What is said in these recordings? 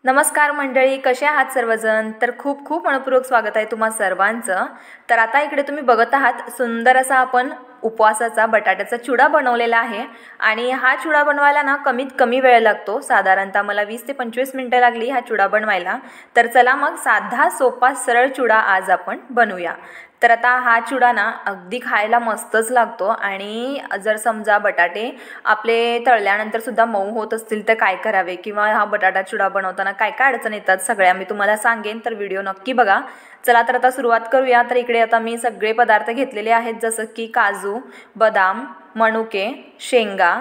नमस्कार मंडळी, कसे आहात सर्वजण। तर खूप खूप मनपूर्वक स्वागत आहे तुम्हा सर्वांचं। तर आता इकडे तुम्ही बघत आहात सुंदर असा आपण उपवासाचा बटाट्याचा चिवडा बनवलेला आहे आणि हा चिवडा बनवायला ना कमीत कमी वेळ लागतो। साधारणतः मला 20 ते 25 मिनिटे लागली हा चिवडा बनवायला। तर चला मग साधा सोपा सरळ चिवडा आज आपण बनवूया। तर आता हा चिवडा ना अगदी खायला मस्तच लागतो आणि जर समजा बटाटे आपले तळल्यानंतर सुद्धा मऊ होत असतील तर काय करावे किंवा हा बटाटा चिवडा बनवताना काय काय अडचणी येतात सगळ्या मी तुम्हाला सांगेन, तर व्हिडिओ नक्की बघा। चला तर आता सुरुवात करूया। तर इकडे आता मी सगळे पदार्थ घेतलेले आहेत, जसं की काजू, बदाम, मनुके, शेंगा,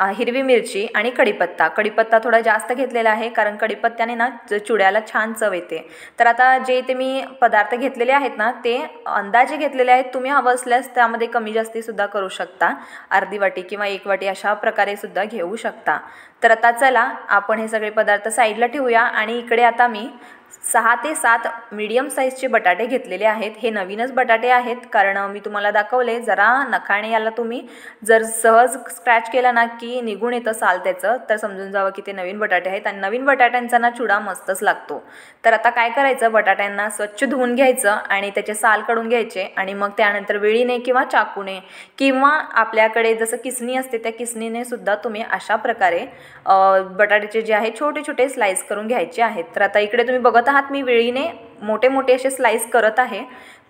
हिरवी मिरची आणि कढीपत्ता। कढीपत्ता थोडा जास्त घेतलेला आहे कारण कढीपत्त्याने ना चिवड्याला छान चव येते। तर आता जे ते मी पदार्थ घेतलेले आहेत ना ते अंदाजे घेतलेले आहेत, तुम्ही हवं असल्यास त्यामध्ये कमी जास्ती सुद्धा करू शकता। अर्धी वाटी किंवा 1 वाटी अशा प्रकारे सुद्धा घेऊ शकता। तर आता चला आपण हे सगळे पदार्थ साईडला ठेवूया आणि इकडे आता मी 6 ते 7 मीडियम साईजचे बटाटे घेतलेले आहेत। हे नवीनच बटाटे आहेत कारण मी तुम्हाला दाखवले जरा नखाने याला तुम्ही जर सहज स्क्रॅच केला ना की निघून येतं साल त्याचं, तर समजून जावं की ते नवीन बटाटे आहेत आणि नवीन बटाट्यांचा ना चिवडा मस्तच लागतो। तर आता काय करायचं, बटाट्यांना स्वच्छ धुवून घ्यायचं आणि त्याचे साल काढून घ्यायचे आणि मग त्यानंतर वेळीने किंवा चाकूने किंवा आपल्याकडे जसं किसणी असते त्या किसणीने सुद्धा तुम्ही अशा प्रकारे बटाट्याचे जे आहे छोटे छोटे स्लाइस करून घ्यायचे आहेत। तर आता इकडे तुम्ही बघत आहात मी वेळीने मोठे मोठे असे स्लाइस करत आहे।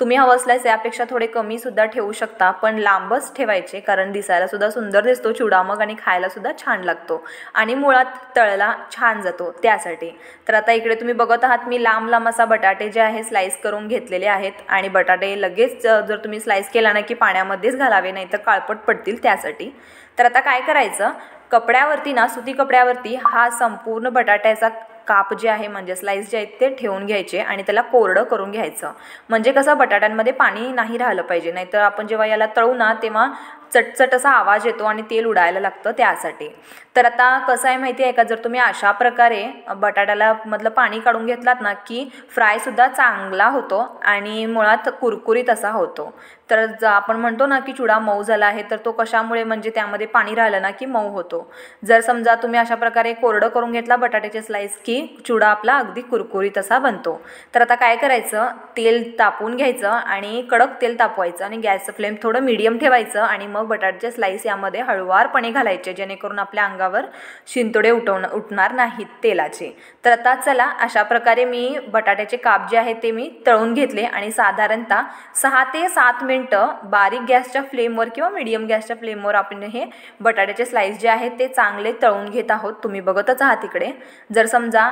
तुम्ही हवं असल्यास यापेक्षा थोडे कमी सुद्धा ठेवू शकता, पण लांबच ठेवायचे कारण दिसायला सुद्धा सुंदर दिसतो चिवडा मग आणि खायला सुद्धा छान लागतो आणि मुळात तळला छान जातो त्यासाठी। तर आता इकडे तुम्ही बघत आहात मी लांब लांब असा बटाटे जे आहे स्लाइस करून घेतलेले आहेत आणि बटाटे लगेच जर तुम्ही स्लाइस केला ना की पाण्यामध्येच घालावे, नाही तर काळपट पडतील त्यासाठी। तर आता काय करायचं, कपड्यावरती ना सुती कपड्यावरती हा संपूर्ण बटाट्याचा काप जे आहे म्हणजे स्लाइस जे आहेत ते ठेवून घ्यायचे आणि त्याला कोरडं करून घ्यायचं। म्हणजे कसं बटाट्यांमध्ये पाणी नाही राहिलं पाहिजे, नाहीतर आपण जेव्हा याला तळू ना तेव्हा चटचट असा आवाज येतो आणि तेल उडायला लागतं त्यासाठी। तर आता कसं आहे माहिती आहे का, जर तुम्ही अशा प्रकारे बटाट्याला मधलं पाणी काढून घेतलात ना की फ्रायसुद्धा चांगला होतो आणि मुळात कुरकुरीत असा होतो। तर आपण म्हणतो ना की चिवडा मऊ झाला आहे तर तो कशामुळे, म्हणजे त्यामध्ये पाणी राहिलं ना की मऊ होतो। जर समजा तुम्ही अशा प्रकारे कोरडं करून घेतला बटाट्याचे स्लाइस की चिवडा आपला अगदी कुरकुरीत असा बनतो। तर आता काय करायचं, तेल तापवून घ्यायचं आणि कडक तेल तापवायचं आणि गॅसचं फ्लेम थोडं मीडियम ठेवायचं आणि मग बटाट्याचे स्लाइस यामध्ये हळुवारपणे घालायचे जेणेकरून आपल्या अंगावर शिंतोडे उठणार नाहीत तेलाचे। तर आता चला अशा प्रकारे मी बटाट्याचे काप जे आहे ते मी तळून घेतले आणि साधारणतः 6 ते 7 मिनिटं बारीक गॅसच्या फ्लेमवर किंवा मीडियम गॅसच्या फ्लेमवर आपण हे बटाट्याचे स्लाइस जे आहेत ते चांगले तळून घेत आहोत। तुम्ही बघतच आहात इकडे जर समजा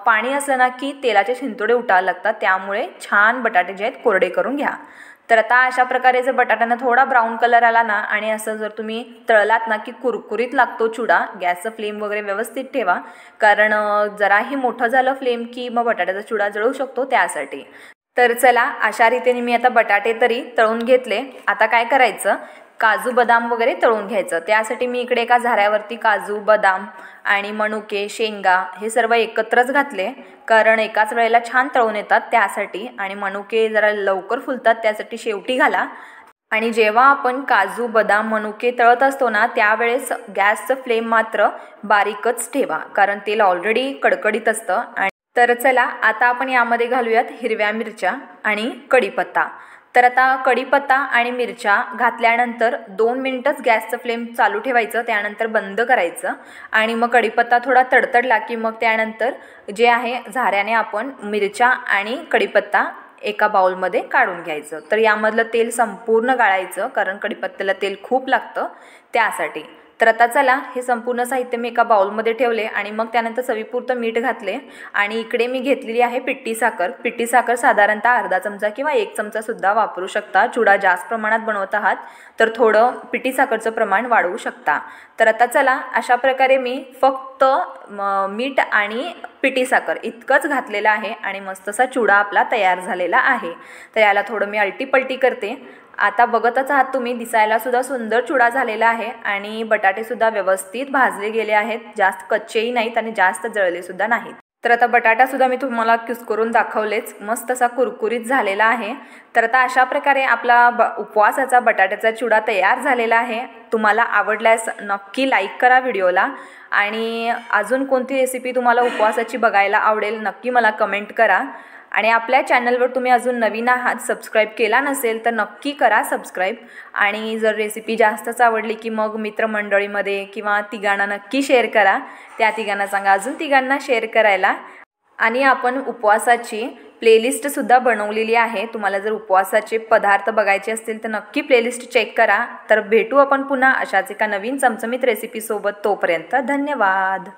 पाणी असलं ना की तेलाचे शिंतोडे उठायला लागतात, त्यामुळे छान बटाटे जे आहेत कोरडे करून घ्या। तर आता अशा प्रकारे जर बटाट्यांना थोडा ब्राऊन कलर आला ना आणि असं जर तुम्ही तळलात ना की कुरकुरीत लागतो चिवडा। गॅसचं फ्लेम वगैरे व्यवस्थित ठेवा कारण जराही मोठं झालं फ्लेम की मग बटाट्याचा चिवडा जळू शकतो त्यासाठी। तर चला अशा रीतीने मी आता बटाटे तरी तळून घेतले। आता काय करायचं, काजू बदाम वगैरे तळून घ्यायचं। त्यासाठी मी इकडे एका झाऱ्यावरती काजू, बदाम आणि मनुके, शेंगा हे सर्व एकत्रच घातले कारण एकाच वेळेला छान तळून येतात त्यासाठी आणि मनुके जरा लवकर फुलतात त्यासाठी शेवटी घाला। आणि जेव्हा आपण काजू, बदाम, मनुके तळत असतो ना त्यावेळेस गॅसचं फ्लेम मात्र बारीकच ठेवा कारण तेल ऑलरेडी कडकडीत असतं। तर चला आता आपण यामध्ये घालूयात हिरव्या मिरच्या आणि कढीपत्ता। तर आता कढीपत्ता आणि मिरच्या घातल्यानंतर 2 मिनिटच गॅसचं फ्लेम चालू ठेवायचं, त्यानंतर बंद करायचं आणि मग कढीपत्ता थोडा तडतडला की मग त्यानंतर जे आहे झाऱ्याने आपण मिरच्या आणि कढीपत्ता एका बाउलमध्ये काढून घ्यायचं। तर यामधलं तेल संपूर्ण गाळायचं कारण कढीपत्त्याला तेल खूप लागतं त्यासाठी। तर आता चला हे संपूर्ण साहित्य मी एका बाउलमध्ये ठेवले आणि मग त्यानंतर चवीपुरतं मीठ घातले आणि इकडे मी घेतलेली आहे पिठी साखर। पिठी साखर साधारणतः अर्धा चमचा किंवा 1 चमचा सुद्धा वापरू शकता। चिवडा जास्त प्रमाणात बनवत आहात तर थोडं पिठी साखरचं प्रमाण वाढवू शकता। तर आता चला अशा प्रकारे मी फक्त मीठ आणि पिठी साखर इतकंच घातलेलं आहे आणि मस्तसा चिवडा आपला तयार झालेला आहे। तर याला थोडं मी अलटीपलटी करते। आता बघतच आहात तुम्ही दिसायला सुद्धा सुंदर चिवडा झालेला आहे आणि बटाटे सुद्धा व्यवस्थित भाजले गेले आहेत, जास्त कच्चेही नाहीत आणि जास्त जळले सुद्धा नाहीत। तर आता बटाटासुद्धा मी तुम्हाला कुस्करून दाखवलेच, मस्त असा कुरकुरीत झालेला आहे। तर आता अशा प्रकारे आपला उपवासाचा बटाट्याचा चिवडा तयार झालेला आहे। तुम्हाला आवडल्यास नक्की लाईक करा व्हिडिओला, आणि अजून कोणती रेसिपी तुम्हाला उपवासाची बघायला आवडेल नक्की मला कमेंट करा। आणि आपल्या चॅनलवर तुम्ही अजून नवीन आहात, सबस्क्राईब केला नसेल तर नक्की करा सबस्क्राईब। आणि जर रेसिपी जास्तच आवडली की मग मित्रमंडळीमध्ये किंवा तिघांना नक्की शेअर करा, त्या तिघांना सांगा अजून तिघांना शेअर करायला। आणि आपण उपवासाची प्लेलिस्टसुद्धा बनवलेली आहे, तुम्हाला जर उपवासाचे पदार्थ बघायचे असतील तर नक्की प्लेलिस्ट चेक करा। तर भेटू आपण पुन्हा अशाच एका नवीन चमचमीत रेसिपीसोबत, तोपर्यंत धन्यवाद।